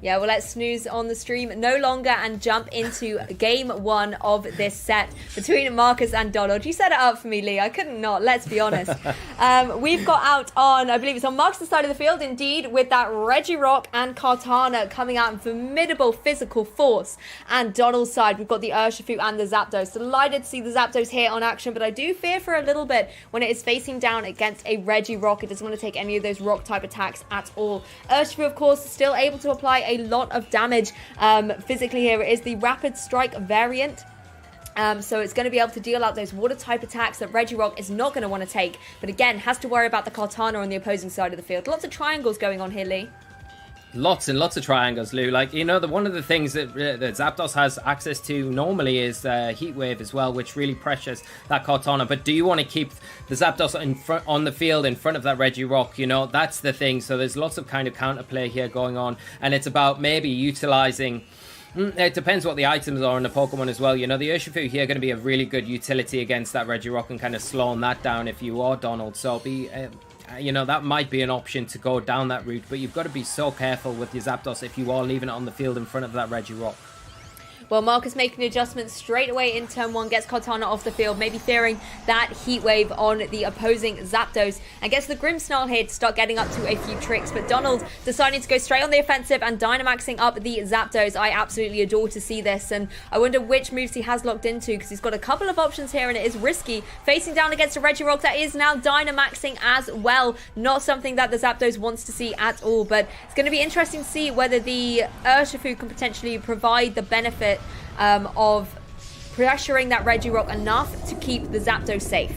Yeah, well, let's snooze on the stream no longer and jump into game one of this set between Markus and Donald. You set it up for me, Lee. I couldn't not, let's be honest. We've got out on, I believe it's on Markus' side of the field, indeed, with that Regirock and Kartana coming out in formidable physical force. And Donald's side, we've got the Urshifu and the Zapdos. Delighted to see the Zapdos here on action, but I do fear for a little bit when it is facing down against a Regirock. It doesn't want to take any of those rock-type attacks at all. Urshifu, of course, is still able to apply a lot of damage physically here. It is the Rapid Strike variant. So it's going to be able to deal out those water type attacks that Regirock is not going to want to take. But again, has to worry about the Kartana on the opposing side of the field. Lots of triangles going on here, Lee. Lots and lots of triangles, Lou. Like, you know, one of the things that Zapdos has access to normally is Heat Wave as well, which really pressures that Kartana. But do you want to keep the Zapdos in front on the field in front of that Regirock? You know, that's the thing. So there's lots of kind of counterplay here going on, and it's about maybe utilizing. It depends what the items are on the Pokemon as well. You know, the Urshifu here going to be a really good utility against that Regirock and kind of slowing that down if you are Donald. So you know, that might be an option to go down that route, but you've got to be so careful with your Zapdos if you are leaving it on the field in front of that Regirock. Well, Markus making the adjustment straight away in turn one, gets Kartana off the field, maybe fearing that Heat Wave on the opposing Zapdos, and gets the Grimmsnarl here to start getting up to a few tricks. But Donald deciding to go straight on the offensive and Dynamaxing up the Zapdos. I absolutely adore to see this, and I wonder which moves he has locked into, because he's got a couple of options here, and it is risky. Facing down against a Regirock that is now Dynamaxing as well. Not something that the Zapdos wants to see at all, but it's going to be interesting to see whether the Urshifu can potentially provide the benefit of pressuring that Regirock enough to keep the Zapdos safe.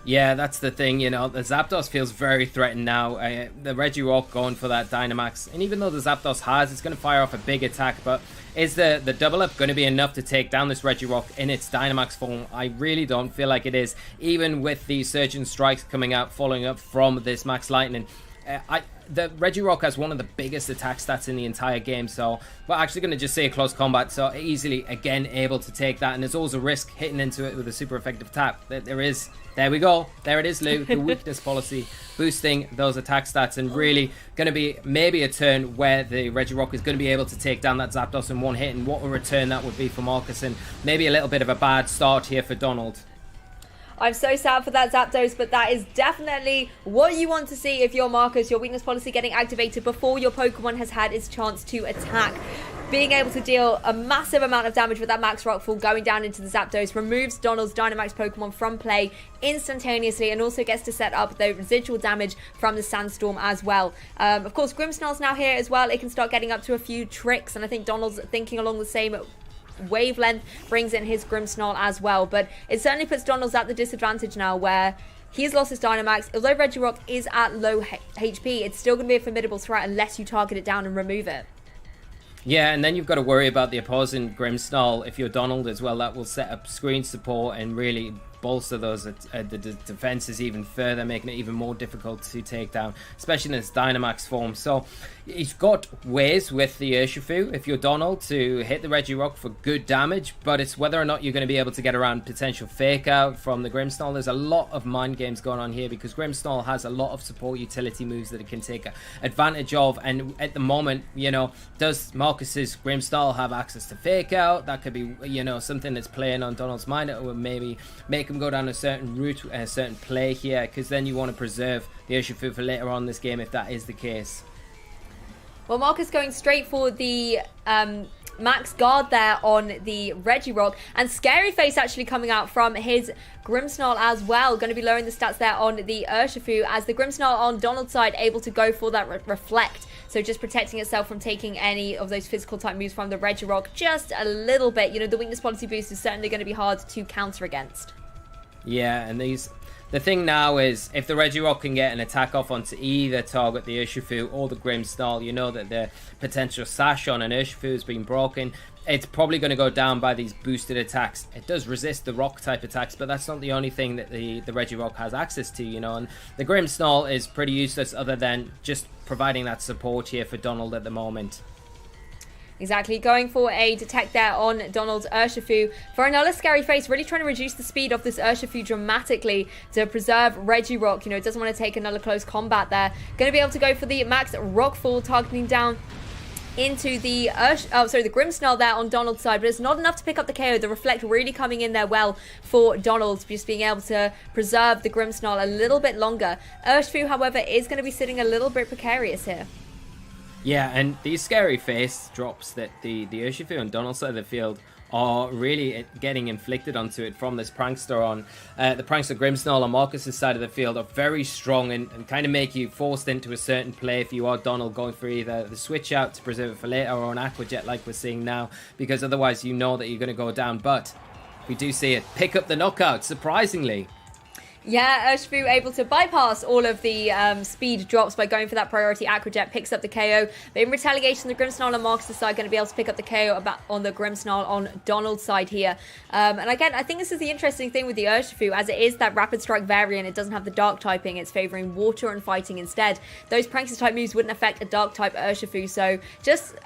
Yeah, that's the thing, you know, the Zapdos feels very threatened now. The Regirock going for that Dynamax, and even though the Zapdos it's going to fire off a big attack, but is the double up going to be enough to take down this Regirock in its Dynamax form? I really don't feel like it is, even with the Surgeon Strikes coming out, following up from this Max Lightning. The Regirock has one of the biggest attack stats in the entire game, so we're actually going to just say close combat, so easily again able to take that, and there's always a risk hitting into it with a super effective attack. There we go, there it is, Lou, the weakness policy, boosting those attack stats, and really going to be maybe a turn where the Regirock is going to be able to take down that Zapdos in one hit, and what a return that would be for Markus, and maybe a little bit of a bad start here for Donald. I'm so sad for that Zapdos, but that is definitely what you want to see if you're Markus. Your weakness policy getting activated before your Pokemon has had its chance to attack. Being able to deal a massive amount of damage with that Max Rockfall going down into the Zapdos removes Donald's Dynamax Pokemon from play instantaneously, and also gets to set up the residual damage from the Sandstorm as well. Of course, Grimmsnarl's now here as well. It can start getting up to a few tricks, and I think Donald's thinking along the same wavelength, brings in his Grimmsnarl as well, but it certainly puts Donald's at the disadvantage now, where he's lost his Dynamax. Although Regirock is at low HP, it's still going to be a formidable threat unless you target it down and remove it. Yeah, and then you've got to worry about the opposing Grimmsnarl if you're Donald as well. That will set up screen support and really bolster those the defenses even further, making it even more difficult to take down, especially in its Dynamax form. So he's got ways with the Urshifu, if you're Donald, to hit the Regirock for good damage, but it's whether or not you're going to be able to get around potential fake out from the Grimmsnarl. There's a lot of mind games going on here, because Grimmsnarl has a lot of support utility moves that it can take advantage of, and at the moment, you know, does Markus's Grimmsnarl have access to fake out? That could be, you know, something that's playing on Donald's mind. It would maybe make him go down a certain route, a certain play here, because then you want to preserve the Urshifu for later on in this game if that is the case. Well, Markus going straight for the max guard there on the Regirock, and Scary Face actually coming out from his Grimmsnarl as well. Going to be lowering the stats there on the Urshifu, as the Grimmsnarl on Donald's side able to go for that reflect, so just protecting itself from taking any of those physical type moves from the Regirock just a little bit. You know, the weakness policy boost is certainly going to be hard to counter against. Yeah, and the thing now is, if the Regirock can get an attack off onto either target, the Urshifu or the Grimmsnarl, you know that the potential sash on an Urshifu has been broken. It's probably going to go down by these boosted attacks. It does resist the rock type attacks, but that's not the only thing that the Regirock has access to, you know, and the Grimmsnarl is pretty useless other than just providing that support here for Donald at the moment. Exactly, going for a detect there on Donald's Urshifu. For another Scary Face, really trying to reduce the speed of this Urshifu dramatically to preserve Regirock. You know, it doesn't want to take another close combat there. Going to be able to go for the max Rockfall, targeting down into the the Grimmsnarl there on Donald's side, but it's not enough to pick up the KO. The Reflect really coming in there well for Donald, just being able to preserve the Grimmsnarl a little bit longer. Urshifu, however, is going to be sitting a little bit precarious here. Yeah, and these scary face drops that the Urshifu on Donald's side of the field are really getting inflicted onto it from this Prankster on the Prankster Grimmsnarl on Marcus's side of the field are very strong and kind of make you forced into a certain play if you are Donald, going for either the switch out to preserve it for later or an Aqua Jet like we're seeing now, because otherwise you know that you're going to go down. But we do see it pick up the knockout, surprisingly. Yeah, Urshifu able to bypass all of the speed drops by going for that priority Aqua Jet, picks up the KO. But in retaliation, the Grimmsnarl on Marcus' side going to be able to pick up the KO on the Grimmsnarl on Donald's side here. And again, I think this is the interesting thing with the Urshifu, as it is that Rapid Strike variant. It doesn't have the Dark typing. It's favoring Water and Fighting instead. Those Prankster type moves wouldn't affect a Dark type Urshifu. So just,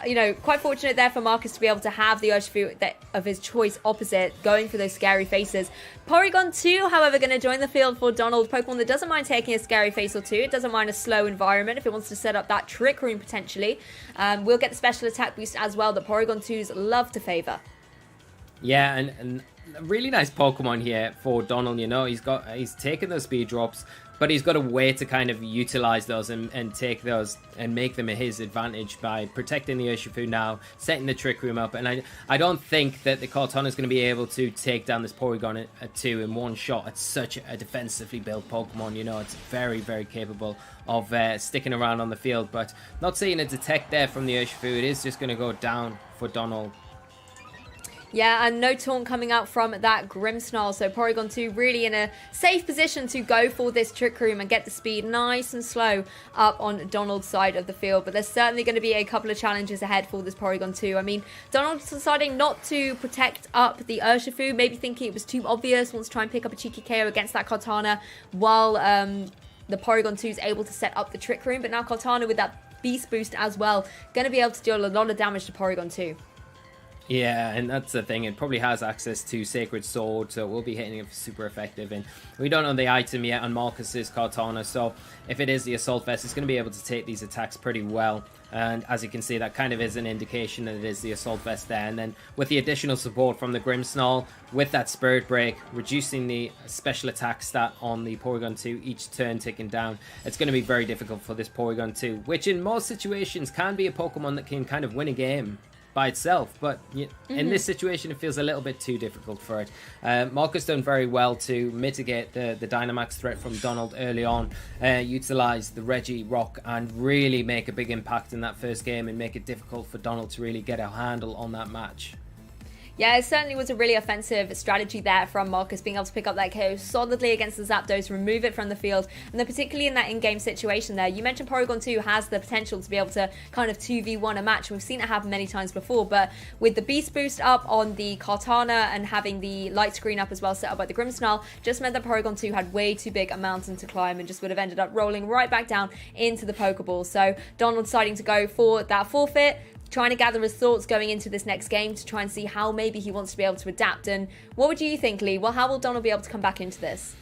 quite fortunate there for Marcus to be able to have the Urshifu of his choice opposite, going for those scary faces. Porygon 2, however, going to join the field for Donald. Pokemon that doesn't mind taking a scary face or two. It doesn't mind a slow environment if it wants to set up that Trick Room potentially. We'll get the special attack boost as well that Porygon 2s love to favor. Yeah, and a really nice Pokemon here for Donald. He's taken those speed drops, but he's got a way to kind of utilize those and take those and make them his advantage by protecting the Urshifu now, setting the Trick Room up. And I don't think that the Kartana is going to be able to take down this Porygon at 2 in one shot. It's such a defensively built Pokemon. It's very, very capable of sticking around on the field. But not seeing a detect there from the Urshifu. It is just going to go down for Donald. Yeah, and no taunt coming out from that Grimmsnarl, so Porygon 2 really in a safe position to go for this Trick Room and get the speed nice and slow up on Donald's side of the field. But there's certainly going to be a couple of challenges ahead for this Porygon 2. I mean, Donald's deciding not to protect up the Urshifu, maybe thinking it was too obvious, wants to try and pick up a cheeky KO against that Kartana, while the Porygon 2 is able to set up the Trick Room. But now Kartana with that Beast Boost as well, going to be able to deal a lot of damage to Porygon 2. Yeah, and that's the thing. It probably has access to Sacred Sword, so we'll be hitting it super effective. And we don't know the item yet on Marcus's Kartana, so if it is the Assault Vest, it's going to be able to take these attacks pretty well. And as you can see, that kind of is an indication that it is the Assault Vest there. And then with the additional support from the Grimmsnarl, with that Spirit Break, reducing the special attack stat on the Porygon 2 each turn ticking down, it's going to be very difficult for this Porygon 2, which in most situations can be a Pokemon that can kind of win a game by itself, but in this situation it feels a little bit too difficult for it. Marcus done very well to mitigate the Dynamax threat from Donald early on, utilize the Regirock and really make a big impact in that first game and make it difficult for Donald to really get a handle on that match. Yeah, it certainly was a really offensive strategy there from Marcus, being able to pick up that KO solidly against the Zapdos, remove it from the field, and then particularly in that in-game situation there. You mentioned Porygon 2 has the potential to be able to kind of 2v1 a match. We've seen it happen many times before, but with the Beast Boost up on the Kartana and having the light screen up as well set up by the Grimmsnarl, just meant that Porygon 2 had way too big a mountain to climb and just would have ended up rolling right back down into the Pokeball. So Donald deciding to go for that forfeit, trying to gather his thoughts going into this next game to try and see how maybe he wants to be able to adapt. And what would you think, Lee? Well, how will Donald be able to come back into this?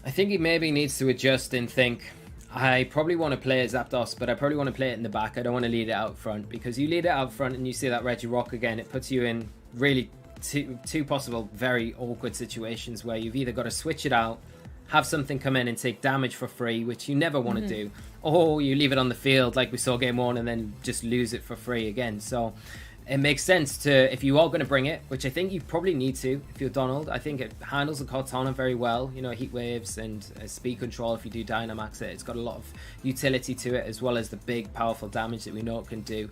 I think he maybe needs to adjust and think, I probably want to play Zapdos, but I probably want to play it in the back. I don't want to lead it out front, because you lead it out front and you see that Regirock again, it puts you in really two possible very awkward situations where you've either got to switch it out, have something come in and take damage for free, which you never want to do, or you leave it on the field like we saw game 1 and then just lose it for free again. So it makes sense to, if you are going to bring it, which I think you probably need to if you're Donald. I think it handles the Kartana very well, Heat Waves and speed control if you do Dynamax it. It's got a lot of utility to it, as well as the big powerful damage that we know it can do.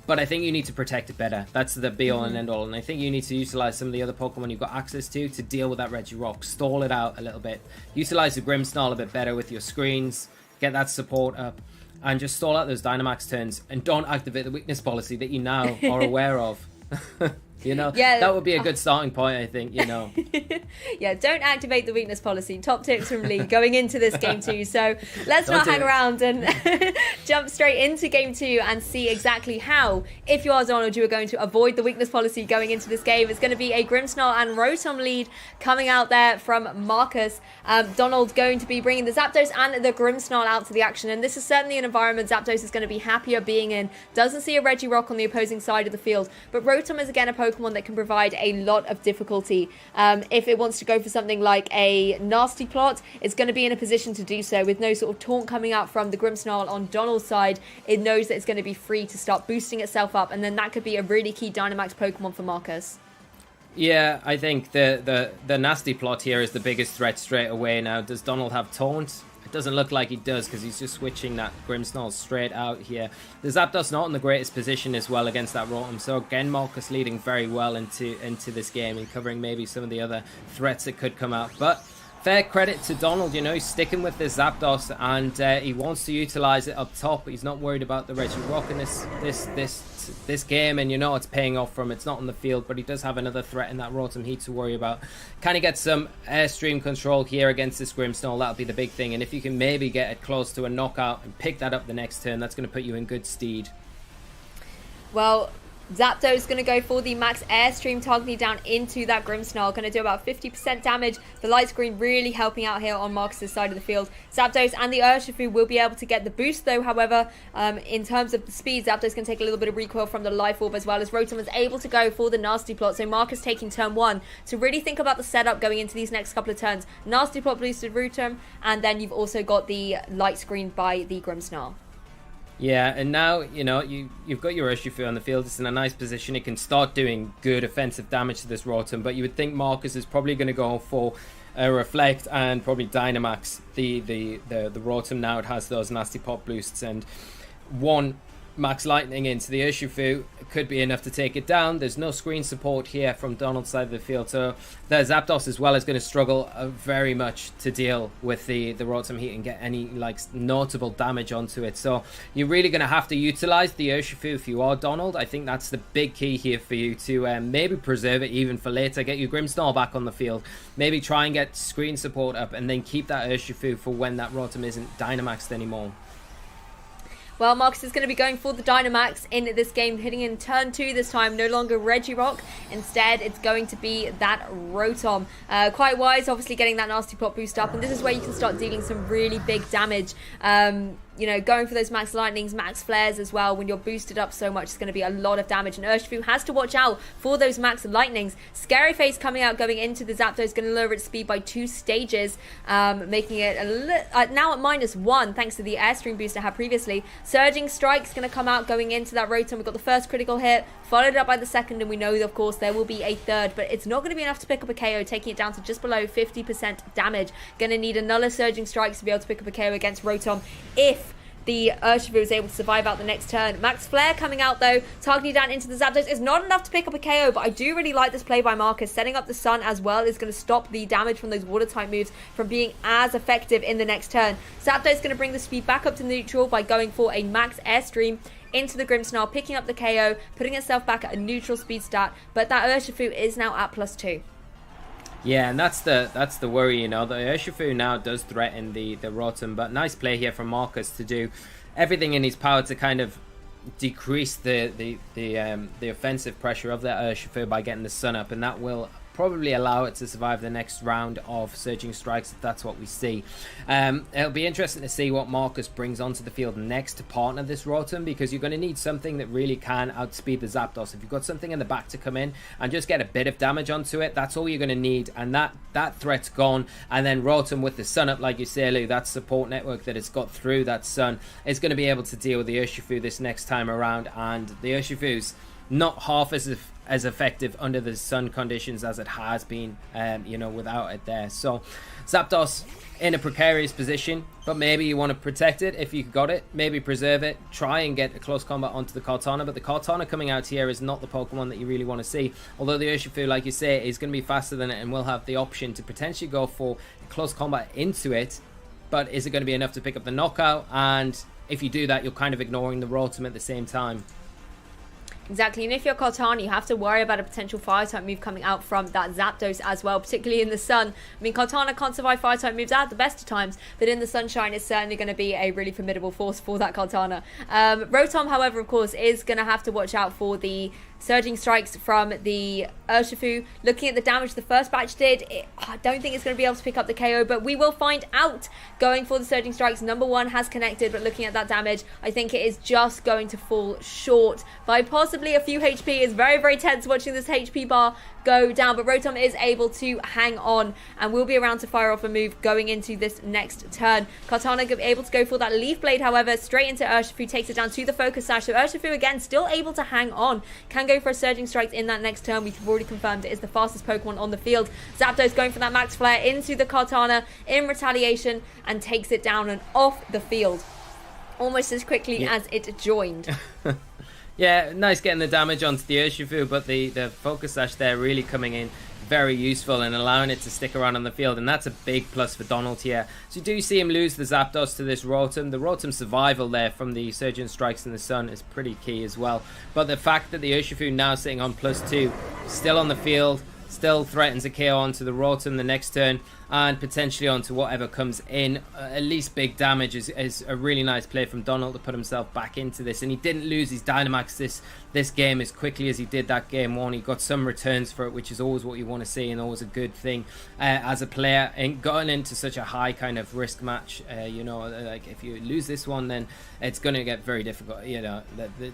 But I think you need to protect it better. That's the be-all and end-all. And I think you need to utilize some of the other Pokemon you've got access to deal with that Regirock. Stall it out a little bit. Utilize the Grimmsnarl a bit better with your screens. Get that support up. And just stall out those Dynamax turns. And don't activate the weakness policy that you now are aware of. Yeah. That would be a good starting point, I think, Yeah, don't activate the weakness policy. Top tips from Lee going into this game 2. So let's not hang around and jump straight into game 2 and see exactly how, if you are Donald, you are going to avoid the weakness policy going into this game. It's going to be a Grimmsnarl and Rotom lead coming out there from Markus. Donald going to be bringing the Zapdos and the Grimmsnarl out to the action, and this is certainly an environment Zapdos is going to be happier being in. Doesn't see a Regirock on the opposing side of the field, but Rotom is again a Pokemon that can provide a lot of difficulty. If it wants to go for something like a Nasty Plot, it's going to be in a position to do so with no sort of taunt coming out from the Grimmsnarl on Donald's side. It knows that it's going to be free to start boosting itself up, and then that could be a really key Dynamax Pokemon for Markus. Yeah, I think the Nasty Plot here is the biggest threat straight away. Now, does Donald have taunt? It doesn't look like he does, because he's just switching that Grimmsnarl straight out here. The Zapdos not in the greatest position as well against that Rotom. So again, Markus leading very well into this game and covering maybe some of the other threats that could come out. But fair credit to Donald, he's sticking with this Zapdos, and he wants to utilize it up top. He's not worried about the Regirock in this game, and it's paying off for him. It's not on the field, but he does have another threat in that Rotom Heat to worry about. Can he get some airstream control here against this Grimmsnarl? That'll be the big thing, and if you can maybe get it close to a knockout and pick that up the next turn, that's going to put you in good stead. Well, Zapdos going to go for the max airstream, targeting down into that Grimmsnarl. Going to do about 50% damage. The light screen really helping out here on Markus' side of the field. Zapdos and the Urshifu will be able to get the boost though. However, in terms of the speed, Zapdos can take a little bit of recoil from the Life Orb, as well as Rotom was able to go for the Nasty Plot. So Markus taking turn 1 to really think about the setup going into these next couple of turns. Nasty Plot boosted Rotom, and then you've also got the light screen by the Grimmsnarl. Yeah, and now, you've got your Urshifu on the field. It's in a nice position. It can start doing good offensive damage to this Rotom, but you would think Markus is probably going to go for a Reflect and probably Dynamax the Rotom. Now it has those Nasty Pop boosts, and one Max Lightning into the Urshifu could be enough to take it down. There's no screen support here from Donald's side of the field, so the Zapdos as well is going to struggle very much to deal with the Rotom Heat and get any notable damage onto it. So you're really going to have to utilize the Urshifu if you are Donald. I think that's the big key here for you to maybe preserve it even for later. Get your Grimmsnarl back on the field. Maybe try and get screen support up, and then keep that Urshifu for when that Rotom isn't Dynamaxed anymore. Well, Markus is going to be going for the Dynamax in this game, hitting in turn 2 this time. No longer Regirock. Instead, it's going to be that Rotom. Quite wise, obviously, getting that Nasty Plot boost up. And this is where you can start dealing some really big damage. Going for those Max Lightnings, Max Flares as well. When you're boosted up so much, it's going to be a lot of damage. And Urshifu has to watch out for those Max Lightnings. Scary Face coming out, going into the Zapdos, going to lower its speed by 2 stages, making it now at -1, thanks to the Airstream boost I had previously. Surging Strike's going to come out, going into that Rotom. We've got the first critical hit, followed up by the second, and we know, of course, there will be a third, but it's not going to be enough to pick up a KO, taking it down to just below 50% damage. Going to need another Surging Strikes to be able to pick up a KO against Rotom if the Urshifu is able to survive out the next turn. Max Flare coming out though, targeting down into the Zapdos is not enough to pick up a KO, but I do really like this play by Markus. Setting up the Sun as well is going to stop the damage from those water type moves from being as effective in the next turn. Zapdos is going to bring the speed back up to neutral by going for a Max Airstream into the Grimmsnarl, picking up the KO, putting itself back at a neutral speed stat, but that Urshifu is now at +2. Yeah, and that's the worry, The Urshifu now does threaten the Rotom, but nice play here from Markus to do everything in his power to kind of decrease the offensive pressure of that Urshifu by getting the Sun up, and that will probably allow it to survive the next round of Surging Strikes if that's what we see. It'll be interesting to see what Markus brings onto the field next to partner this Rotom, because you're going to need something that really can outspeed the Zapdos. If you've got something in the back to come in and just get a bit of damage onto it, that's all you're going to need, and that threat's gone. And then Rotom with the Sun up, like you say, Lou, that support network that it's got through that Sun is going to be able to deal with the Urshifu this next time around, and the Urshifu's not half as effective under the Sun conditions as it has been, without it there. So Zapdos in a precarious position, but maybe you want to protect it if you got it, maybe preserve it, try and get a close combat onto the Kartana, but the Kartana coming out here is not the Pokemon that you really want to see, although the Urshifu, like you say, is going to be faster than it and will have the option to potentially go for close combat into it, but is it going to be enough to pick up the knockout? And if you do that, you're kind of ignoring the Rotom at the same time. Exactly, and if you're Cortana, you have to worry about a potential Fire-type move coming out from that Zapdos as well, particularly in the sun. I mean, Cortana can't survive Fire-type moves at the best of times, but in the sunshine, it's certainly going to be a really formidable force for that Cortana. Rotom, however, of course, is going to have to watch out for the Surging Strikes from the Urshifu. Looking at the damage the first batch did, I don't think it's going to be able to pick up the KO, but we will find out. Going for the Surging Strikes, number 1 has connected, but looking at that damage, I think it is just going to fall short by possibly a few HP. It's very, very tense watching this HP bar go down, but Rotom is able to hang on and will be around to fire off a move going into this next turn. Cortana able to go for that Leaf Blade, however, straight into Urshifu, takes it down to the Focus Sash. So Urshifu again still able to hang on, can go for a Surging Strike in that next turn. We've already confirmed it is the fastest Pokemon on the field. Zapdos going for that Max Flare into the Cortana in retaliation and takes it down and off the field almost as quickly as it joined. Yeah, nice getting the damage onto the Urshifu, but the Focus Sash there really coming in very useful and allowing it to stick around on the field, and that's a big plus for Donald here. So you do see him lose the Zapdos to this Rotom. The Rotom survival there from the Surging Strikes in the sun is pretty key as well. But the fact that the Urshifu now sitting on +2, still on the field, still threatens a KO onto the Rotom the next turn, and potentially onto whatever comes in. At least big damage is a really nice play from Donald to put himself back into this, and he didn't lose his Dynamax this game as quickly as he did that game 1. He got some returns for it, which is always what you want to see and always a good thing as a player, and gotten into such a high kind of risk match. Like if you lose this one, then it's going to get very difficult.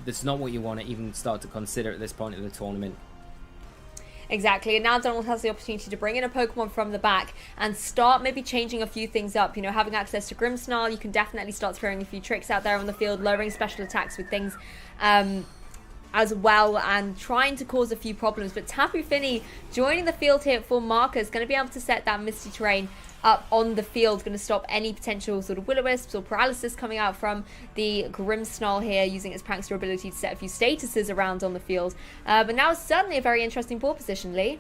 That's not what you want to even start to consider at this point of the tournament. Exactly, and now Donald has the opportunity to bring in a Pokemon from the back and start maybe changing a few things up. Having access to Grimmsnarl, you can definitely start throwing a few tricks out there on the field, lowering special attacks with things as well, and trying to cause a few problems. But Tapu Fini joining the field here for Markus, going to be able to set that Misty Terrain up on the field, going to stop any potential sort of Will-O-Wisps or paralysis coming out from the Grimmsnarl here, using its prankster ability to set a few statuses around on the field. But now it's certainly a very interesting ball position, Lee.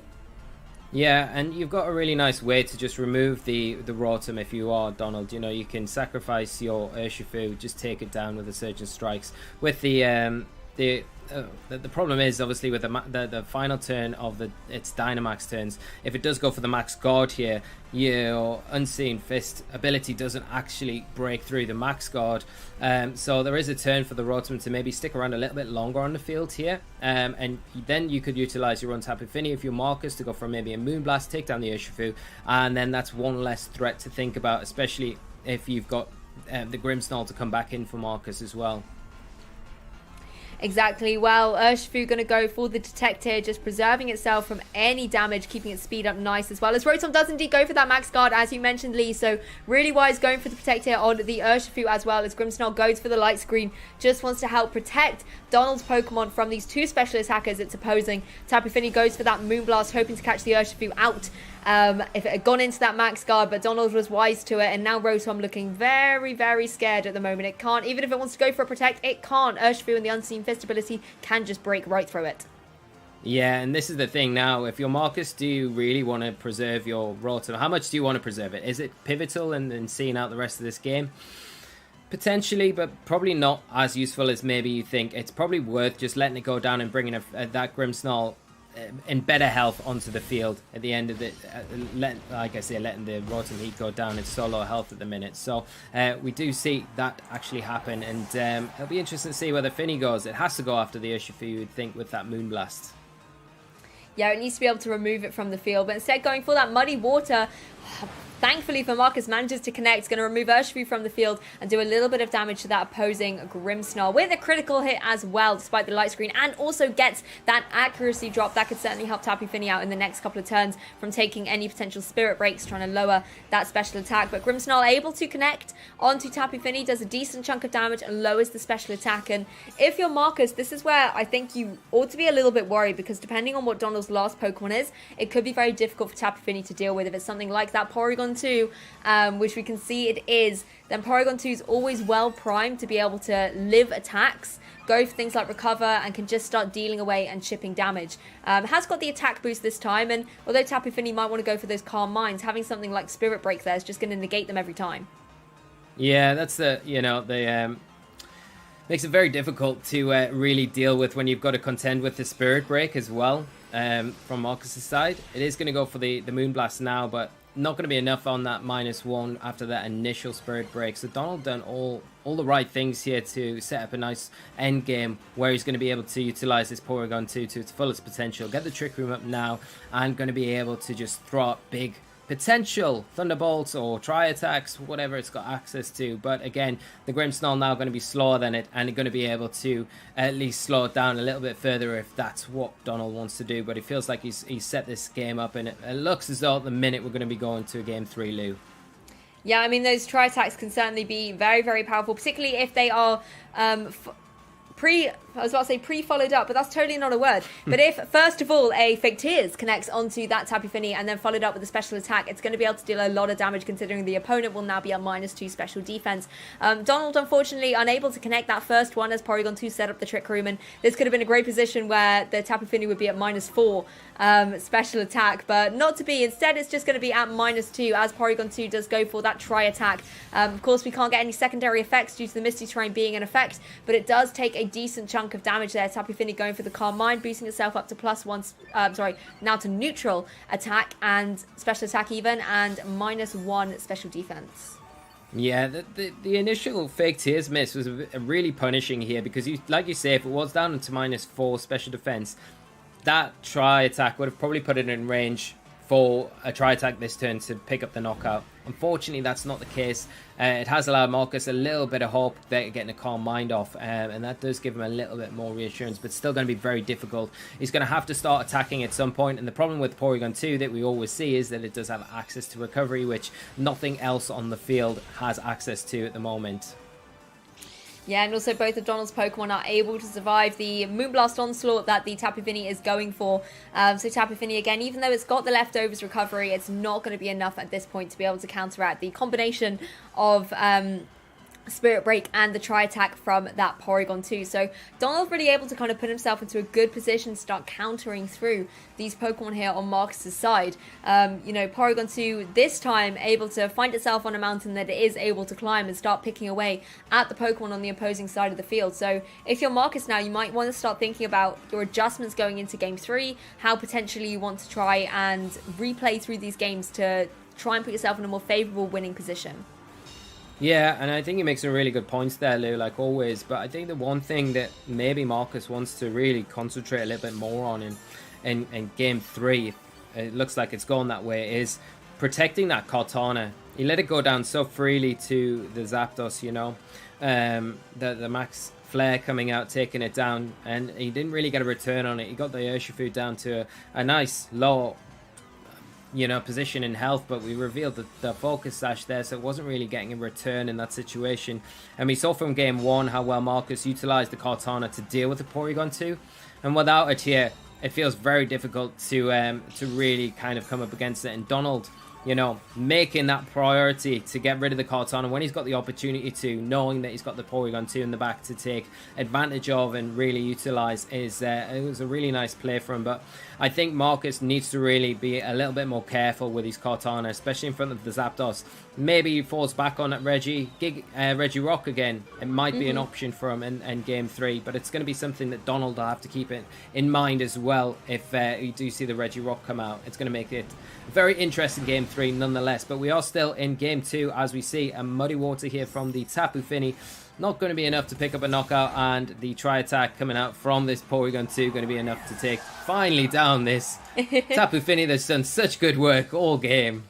Yeah, and you've got a really nice way to just remove the Rotom if you are Donald. You can sacrifice your Urshifu, just take it down with the Surging Strikes. With the problem is obviously with the final turn of its Dynamax turns, if it does go for the Max Guard here, your Unseen Fist ability doesn't actually break through the Max Guard, so there is a turn for the Rotom to maybe stick around a little bit longer on the field here, and then you could utilize your own Tapu Fini if you're Markus to go for maybe a Moonblast, take down the Urshifu, and then that's one less threat to think about, especially if you've got the Grimmsnarl to come back in for Markus as well. Exactly. Well, Urshifu going to go for the Detect here, just preserving itself from any damage, keeping its speed up nice as well. As Rotom does indeed go for that Max Guard, as you mentioned, Lee. So really wise going for the Protect here on the Urshifu as well, as Grimmsnarl goes for the Light Screen, just wants to help protect Donald's Pokemon from these two specialist hackers it's opposing. Tapu Fini goes for that Moonblast, hoping to catch the Urshifu out if it had gone into that Max Guard, but Donald was wise to it, and now Rotom looking very, very scared at the moment. It can't, even if it wants to go for a Protect, it can't. Urshifu and the Unseen Fist ability can just break right through it. Yeah, and this is the thing now. If you're Markus, do you really want to preserve your Rotom? How much do you want to preserve it? Is it pivotal in seeing out the rest of this game? Potentially, but probably not as useful as maybe you think. It's probably worth just letting it go down and bringing that Grimmsnarl in better health onto the field at the end of the like I say, letting the Rotom Heat go down. It's so low health at the minute, so we do see that actually happen, and it'll be interesting to see where the Fini goes. It has to go after the Urshifu, you would think, with that Moonblast. Yeah, it needs to be able to remove it from the field, but instead going for that Muddy Water. Thankfully for Markus, manages to connect, going to remove Urshifu from the field and do a little bit of damage to that opposing Grimmsnarl with a critical hit as well, despite the light screen, and also gets that accuracy drop. That could certainly help Tapu Fini out in the next couple of turns from taking any potential Spirit Breaks, trying to lower that special attack. But Grimmsnarl able to connect onto Tapu Fini, does a decent chunk of damage and lowers the special attack. And if you're Markus, this is where I think you ought to be a little bit worried, because depending on what Donald's last Pokemon is, it could be very difficult for Tapu Fini to deal with. If it's something like that Porygon 2, which we can see it is, then Porygon 2 is always well primed to be able to live attacks, go for things like Recover, and can just start dealing away and chipping damage. Has got the attack boost this time, and although Tapu Fini might want to go for those Calm Minds, having something like Spirit Break there is just going to negate them every time. Yeah, that's the Makes it very difficult to really deal with when you've got to contend with the Spirit Break as well. From Marcus's side, it is going to go for the Moonblast now, but not going to be enough on that -1 after that initial Spirit Break. So Donald done all the right things here to set up a nice end game where he's going to be able to utilize this Porygon 2 to its fullest potential, get the Trick Room up now, and going to be able to just throw up big potential Thunderbolts or Tri-Attacks, whatever it's got access to. But again, the Grimmsnarl now going to be slower than it, and going to be able to at least slow it down a little bit further if that's what Donald wants to do. But it feels like he's set this game up, and it looks as though at the minute we're going to be going to a game 3, Lou. Yeah, I mean, those Tri-Attacks can certainly be very, very powerful, particularly if they are pre-followed up, but that's totally not a word. But if, first of all, a Fake Tears connects onto that Tapu Fini and then followed up with a special attack, it's going to be able to deal a lot of damage, considering the opponent will now be at -2 special defense. Donald, unfortunately, unable to connect that first one as Porygon 2 set up the Trick Room, and this could have been a great position where the Tapu Fini would be at -4 special attack, but not to be. Instead, it's just going to be at -2 as Porygon 2 does go for that Tri-Attack. Of course, we can't get any secondary effects due to the Misty Terrain being in effect, but it does take a decent chunk of damage there. Tapu Fini going for the Calm Mind, boosting itself up to +1, now to neutral attack and special attack even, and -1 special defense. Yeah, the initial Fake Tears miss was really punishing here, because like you say, if it was down to -4 special defense, that Tri-Attack would have probably put it in range for a Tri-Attack this turn to pick up the knockout. Unfortunately, that's not the case. It has allowed Marcus a little bit of hope that getting a Calm Mind off, and that does give him a little bit more reassurance, but still going to be very difficult. He's going to have to start attacking at some point, and the problem with Porygon 2 that we always see is that it does have access to recovery, which nothing else on the field has access to at the moment. Yeah, and also both of Donald's Pokemon are able to survive the Moonblast onslaught that the Tapu Fini is going for. So Tapu Fini, again, even though it's got the leftovers recovery, it's not going to be enough at this point to be able to counteract the combination of Spirit Break and the Tri-Attack from that Porygon 2. So Donald really able to kind of put himself into a good position to start countering through these Pokemon here on Marcus's side. Porygon 2 this time able to find itself on a mountain that it is able to climb and start picking away at the Pokemon on the opposing side of the field. So if you're Marcus now, you might want to start thinking about your adjustments going into Game 3, how potentially you want to try and replay through these games to try and put yourself in a more favourable winning position. Yeah, and I think he makes some really good points there, Lou, like always. But I think the one thing that maybe Marcus wants to really concentrate a little bit more on in Game 3, it looks like it's going that way, is protecting that Kartana. He let it go down so freely to the Zapdos, the Max Flare coming out, taking it down, and he didn't really get a return on it. He got the Urshifu down to a nice low position in health, but we revealed the Focus Sash there, so it wasn't really getting a return in that situation. And we saw from Game 1 how well Marcus utilized the Kartana to deal with the Porygon 2, and without it here, it feels very difficult to really kind of come up against it. And Donald, making that priority to get rid of the Kartana when he's got the opportunity to, knowing that he's got the Porygon 2 in the back to take advantage of and really utilize, it was a really nice play for him. But I think Marcus needs to really be a little bit more careful with his Kartana, especially in front of the Zapdos. Maybe he falls back on at Reggie Rock again. It might be an option for him in Game 3, but it's going to be something that Donald will have to keep it in mind as well if you do see the Reggie Rock come out. It's going to make it a very interesting Game 3 nonetheless. But we are still in Game 2 as we see a Muddy Water here from the Tapu Fini. Not going to be enough to pick up a knockout, and the Tri-Attack coming out from this Porygon 2 going to be enough to take finally down this Tapu Fini that's done such good work all game.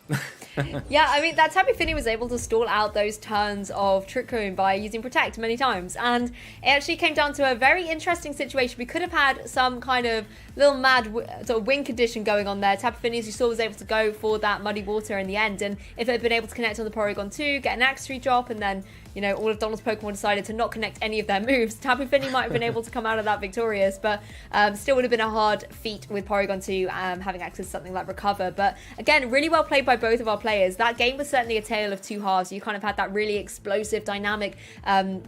Yeah, I mean, that Tapu Fini was able to stall out those turns of Trick Room by using Protect many times, and it actually came down to a very interesting situation. We could have had some kind of little mad sort of win condition going on there. Tapu Fini, as you saw, was able to go for that Muddy Water in the end, and if it had been able to connect on the Porygon 2, get an X3 drop, and then all of Donald's Pokemon decided to not connect any of their moves, Tapu Fini might have been able to come out of that victorious, but still would have been a hard feat with Porygon 2 having access to something like Recover. But again, really well played by both of our players. That game was certainly a tale of two halves. You kind of had that really explosive, dynamic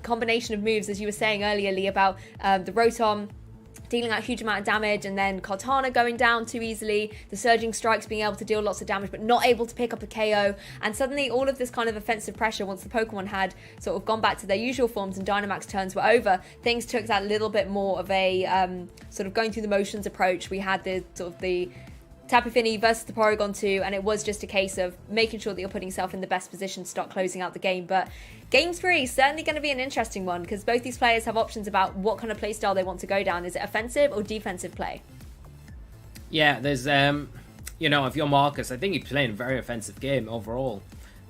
combination of moves, as you were saying earlier, Lee, about the Rotom dealing out a huge amount of damage, and then Kartana going down too easily, the Surging Strikes being able to deal lots of damage but not able to pick up a KO, and suddenly all of this kind of offensive pressure, once the Pokemon had sort of gone back to their usual forms and Dynamax turns were over, things took that little bit more of a sort of going through the motions approach. We had the sort of the Tapu Fini versus the Porygon 2, and it was just a case of making sure that you're putting yourself in the best position to start closing out the game. But Game 3 is certainly going to be an interesting one, because both these players have options about what kind of play style they want to go down. Is it offensive or defensive play? Yeah, there's, you know, if you're Markus, I think he's playing a very offensive game overall.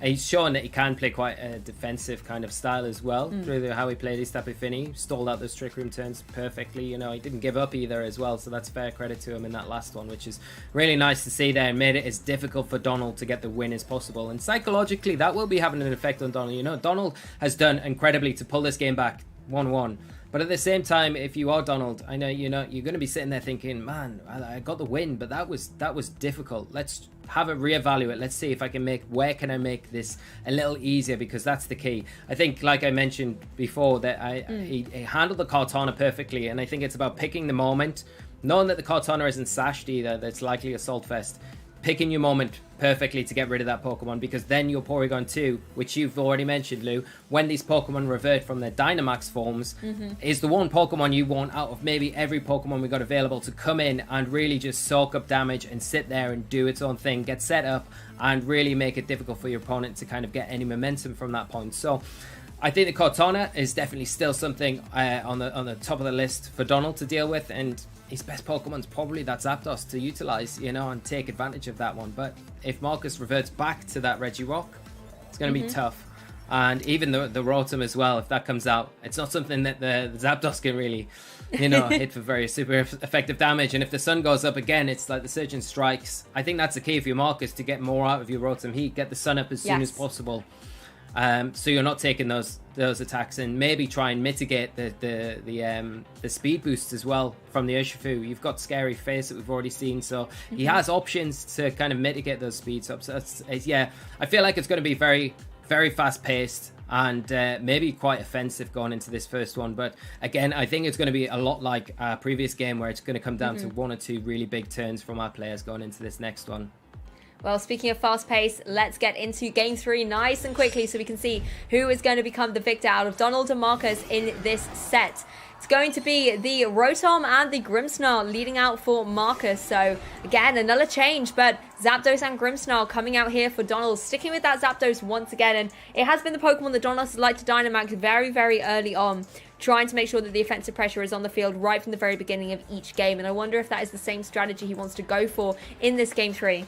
He's shown that he can play quite a defensive kind of style as well, through how he played his Tapu Fini. Stalled out those Trick Room turns perfectly. You know, he didn't give up either as well, so that's fair credit to him in that last one, which is really nice to see there, and made it as difficult for Donald to get the win as possible. And psychologically, that will be having an effect on Donald. You know, Donald has done incredibly to pull this game back 1-1. But at the same time, if you are Donald, I know you're going to be sitting there thinking, man, I got the win, but that was difficult. Let's have a reevaluate. Let's see if I can where can I make this a little easier, because that's the key. I think, like I mentioned before, that he handled the Kartana perfectly, and I think it's about picking the moment, knowing that the Kartana isn't sashed either, that's likely Assault Vest. Picking your moment perfectly to get rid of that Pokemon, because then your Porygon 2, which you've already mentioned, Lou, when these Pokemon revert from their Dynamax forms, is the one Pokemon you want out of maybe every Pokemon we got available to come in and really just soak up damage and sit there and do its own thing, get set up, and really make it difficult for your opponent to kind of get any momentum from that point. So I think the Kartana is definitely still something on the top of the list for Donald to deal with, and his best Pokemon's probably that Zapdos to utilize, you know, and take advantage of that one. But if Markus reverts back to that Regirock, it's going to be tough. And even the Rotom as well, if that comes out, it's not something that the Zapdos can really, you know, hit for very super effective damage. And if the sun goes up again, it's like the Surging Strikes. I think that's the key for you, Markus, to get more out of your Rotom Heat. Get the sun up as soon as possible. So you're not taking those attacks, and maybe try and mitigate the speed boosts as well from the Urshifu. You've got Scary Face that we've already seen, so he has options to kind of mitigate those speeds up. So yeah, I feel like it's going to be very, very fast paced and maybe quite offensive going into this first one. But again, I think it's going to be a lot like our previous game, where it's going to come down to one or two really big turns from our players going into this next one. Well, speaking of fast pace, let's get into Game 3 nice and quickly so we can see who is going to become the victor out of Donald and Markus in this set. It's going to be the Rotom and the Grimmsnarl leading out for Markus. So, again, another change, but Zapdos and Grimmsnarl coming out here for Donald, sticking with that Zapdos once again. And it has been the Pokemon that Donald has liked to Dynamax very, very early on, trying to make sure that the offensive pressure is on the field right from the very beginning of each game. And I wonder if that is the same strategy he wants to go for in this Game 3.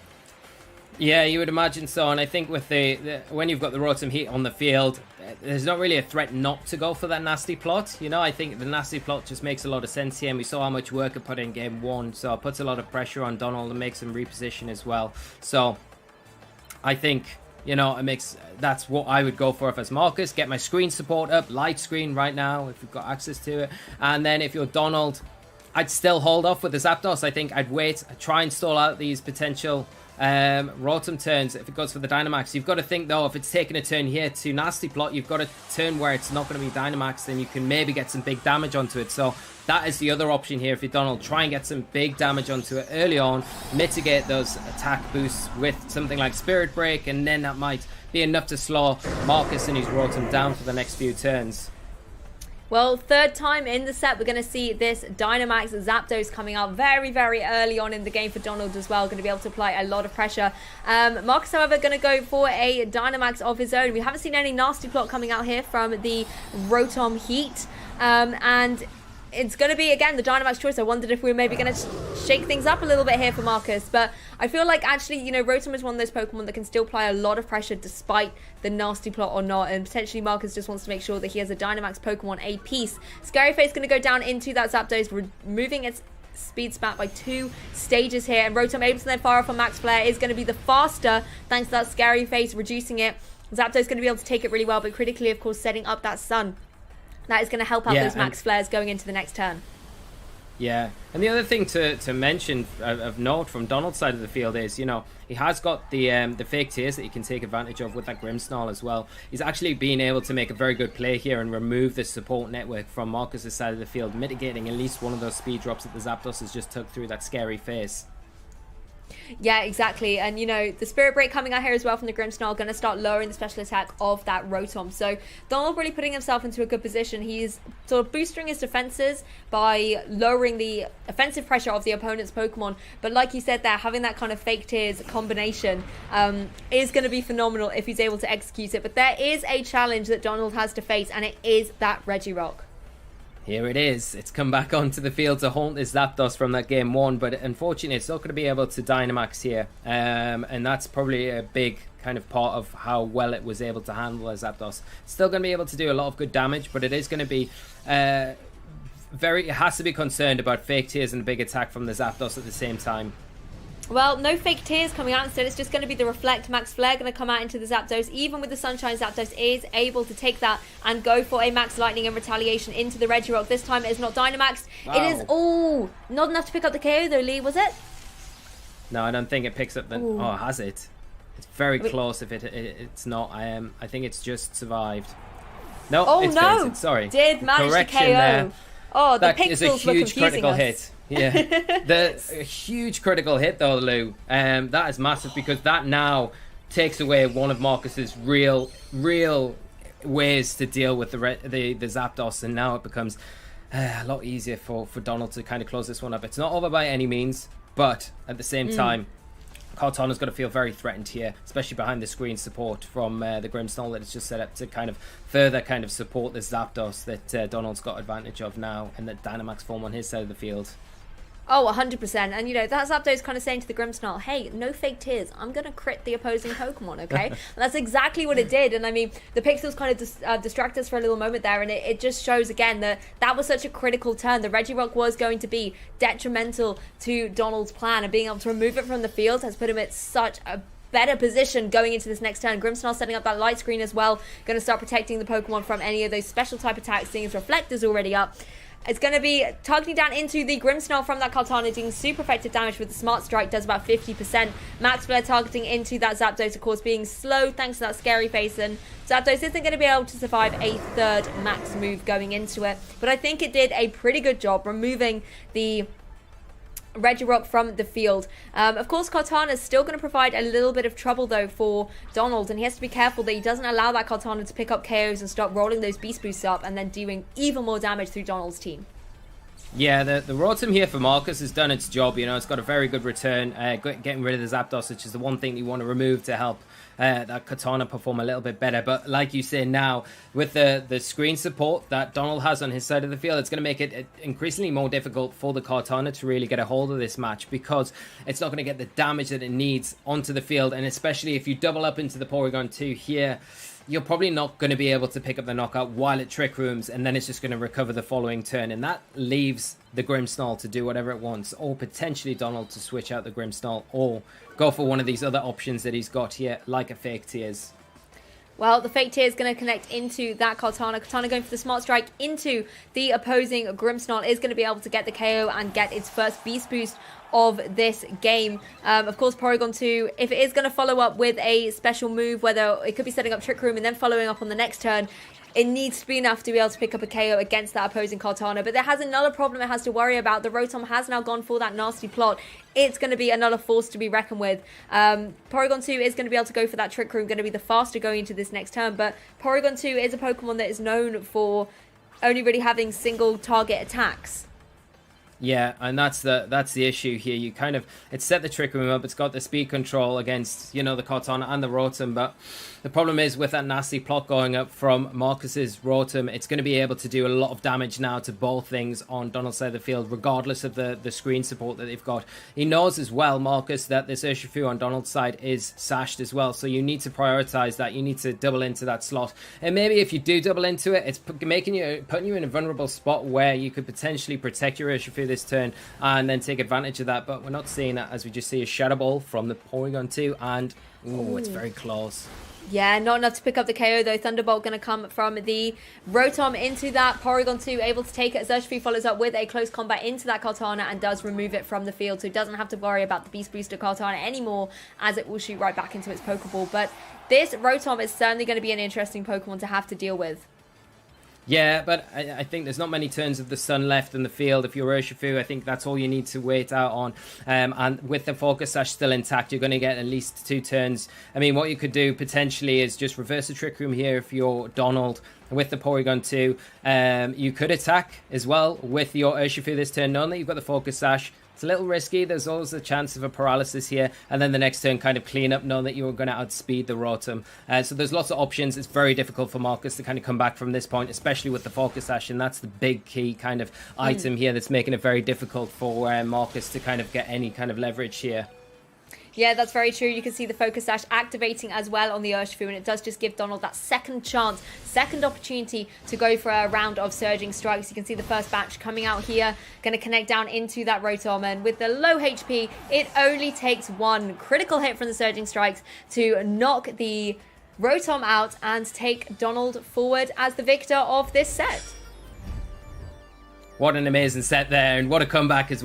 Yeah, you would imagine so, and I think with the when you've got the Rotom Heat on the field, there's not really a threat not to go for that Nasty Plot. You know, I think the Nasty Plot just makes a lot of sense here, and we saw how much work it put in Game 1, so it puts a lot of pressure on Donald and makes him reposition as well. So, I think, you know, that's what I would go for if I was Markus. Get my screen support up, light screen right now, if you've got access to it, and then if you're Donald, I'd still hold off with the Zapdos. I think I'd wait, I'd try and stall out these potential Rotom turns if it goes for the Dynamax. You've got to think though, if it's taking a turn here to Nasty Plot, you've got a turn where it's not going to be Dynamax, then you can maybe get some big damage onto it. So that is the other option here if you're Donald. Try and get some big damage onto it early on, mitigate those attack boosts with something like Spirit Break, and then that might be enough to slow Markus and his Rotom down for the next few turns. Well, third time in the set, we're going to see this Dynamax Zapdos coming out very, very early on in the game for Donald as well. Going to be able to apply a lot of pressure. Markus, however, going to go for a Dynamax of his own. We haven't seen any Nasty Plot coming out here from the Rotom Heat. And it's going to be, again, the Dynamax choice. I wondered if we were maybe going to shake things up a little bit here for Markus. But I feel like, actually, you know, Rotom is one of those Pokemon that can still apply a lot of pressure despite the Nasty Plot or not. And potentially Markus just wants to make sure that he has a Dynamax Pokemon a piece. Scary Face going to go down into that Zapdos, removing its speed spat by 2 stages here. And Rotom able to then fire off on Max Flare is going to be the faster, thanks to that Scary Face reducing it. Zapdos going to be able to take it really well, but critically, of course, setting up that Sun. That is going to help out those Max Flares going into the next turn. Yeah, and the other thing to mention of note from Donald's side of the field is, he has got the fake tears that he can take advantage of with that Grimmsnarl as well. He's actually been able to make a very good play here and remove the support network from Marcus's side of the field, mitigating at least one of those speed drops that the Zapdos has just took through that scary face. Yeah, exactly. And, the Spirit Break coming out here as well from the Grimmsnarl, going to start lowering the special attack of that Rotom. So Donald really putting himself into a good position. He's sort of boosting his defenses by lowering the offensive pressure of the opponent's Pokemon. But like you said there, having that kind of fake tears combination is going to be phenomenal if he's able to execute it. But there is a challenge that Donald has to face, and it is that Regirock. Here it is. It's come back onto the field to haunt this Zapdos from that game 1, but unfortunately it's not going to be able to Dynamax here. And that's probably a big kind of part of how well it was able to handle a Zapdos. Still going to be able to do a lot of good damage, but it is going to be it has to be concerned about fake tears and a big attack from the Zapdos at the same time. Well, no fake tears coming out. Instead, it's just going to be the Reflect Max Flare going to come out into the Zapdos. Even with the Sunshine, Zapdos is able to take that and go for a Max Lightning in retaliation into the Regirock. This time, it is not Dynamaxed. Wow. It is, not enough to pick up the KO though, Lee, was it? No, I don't think it picks up the... Ooh. Oh, has it? It's very close if it's not. I think it's just survived. No, it's fainted. Sorry. Did manage Correction to KO. there. Oh, the that pixels is a huge were confusing critical us. hit. Yeah, a huge critical hit though, Lou. That is massive because that now takes away one of Marcus's real ways to deal with the Zapdos, and now it becomes a lot easier for Donald to kind of close this one up. It's not over by any means, but at the same time, Kartana's got to feel very threatened here, especially behind the screen support from the Grimmsnarl that it's just set up to kind of further kind of support the Zapdos that Donald's got advantage of now, and that Dynamax form on his side of the field. Oh, 100%. And, that Zapdos kind of saying to the Grimmsnarl, hey, no fake tears. I'm going to crit the opposing Pokemon, okay? And that's exactly what it did. And, I mean, the pixels kind of distract us for a little moment there. And it just shows, again, that was such a critical turn. The Regirock was going to be detrimental to Donald's plan. And being able to remove it from the field has put him at such a better position going into this next turn. Grimmsnarl setting up that light screen as well. Going to start protecting the Pokemon from any of those special type attacks, seeing his Reflector's already up. It's going to be targeting down into the Grimmsnarl from that Kartana, doing super effective damage with the Smart Strike, does about 50%. Max Flare targeting into that Zapdos, of course, being slow thanks to that scary face, and Zapdos isn't going to be able to survive a third max move going into it. But I think it did a pretty good job removing the Regirock from the field. Of course, Kartana is still going to provide a little bit of trouble though for Donald, and he has to be careful that he doesn't allow that Kartana to pick up KOs and start rolling those Beast Boosts up and then doing even more damage through Donald's team. Yeah, the Rotom here for Markus has done its job. It's got a very good return, getting rid of the Zapdos, which is the one thing you want to remove to help that Kartana perform a little bit better. But like you say now, with the screen support that Donald has on his side of the field, it's going to make it increasingly more difficult for the Kartana to really get a hold of this match, because it's not going to get the damage that it needs onto the field. And especially if you double up into the Porygon 2 here, you're probably not going to be able to pick up the knockout while it Trick Rooms, and then it's just going to recover the following turn. And that leaves the Grimmsnarl to do whatever it wants, or potentially Donald to switch out the Grimmsnarl, or go for one of these other options that he's got here, like a Fake Tears. Well, the Fake Tear is going to connect into that Kartana. Kartana going for the Smart Strike into the opposing Grimmsnarl is going to be able to get the KO and get its first Beast Boost of this game. Of course, Porygon 2, if it is going to follow up with a special move, whether it could be setting up Trick Room and then following up on the next turn, it needs to be enough to be able to pick up a KO against that opposing Kartana. But there has another problem it has to worry about. The Rotom has now gone for that nasty plot. It's going to be another force to be reckoned with. Porygon 2 is going to be able to go for that Trick Room, going to be the faster going into this next turn. But Porygon 2 is a Pokemon that is known for only really having single target attacks. Yeah, and that's the issue here. You kind of, it's set the Trick Room up, it's got the speed control against, the Kartana and the Rotom, but the problem is with that nasty plot going up from Marcus's Rotom, it's going to be able to do a lot of damage now to both things on Donald's side of the field, regardless of the screen support that they've got. He knows as well, Marcus, that this Urshifu on Donald's side is sashed as well, so you need to prioritize that. You need to double into that slot, and maybe if you do double into it, it's putting you in a vulnerable spot where you could potentially protect your Urshifu this turn and then take advantage of that. But we're not seeing that, as we just see a Shadow Ball from the Porygon 2, and it's very close. Yeah, not enough to pick up the KO though. Thunderbolt going to come from the Rotom into that. Porygon 2 able to take it. Urshifu follows up with a close combat into that Kartana and does remove it from the field. So he doesn't have to worry about the Beast Booster Kartana anymore, as it will shoot right back into its Pokeball. But this Rotom is certainly going to be an interesting Pokemon to have to deal with. Yeah, but I think there's not many turns of the sun left in the field. If you're Urshifu, I think that's all you need to wait out on. And with the Focus Sash still intact, you're going to get at least 2 turns. I mean, what you could do potentially is just reverse the Trick Room here if you're Donald. With the Porygon 2, you could attack as well with your Urshifu this turn, knowing that you've got the Focus Sash. It's a little risky. There's always a chance of a paralysis here. And then the next turn kind of clean up, knowing that you're going to outspeed the Rotom. So there's lots of options. It's very difficult for Markus to kind of come back from this point, especially with the Focus Sash. And that's the big key kind of item here that's making it very difficult for Markus to kind of get any kind of leverage here. Yeah, that's very true. You can see the Focus Sash activating as well on the Urshifu, and it does just give Donald that second chance, second opportunity to go for a round of Surging Strikes. You can see the first batch coming out here, going to connect down into that Rotom, and with the low HP, it only takes 1 critical hit from the Surging Strikes to knock the Rotom out and take Donald forward as the victor of this set. What an amazing set there, and what a comeback as well.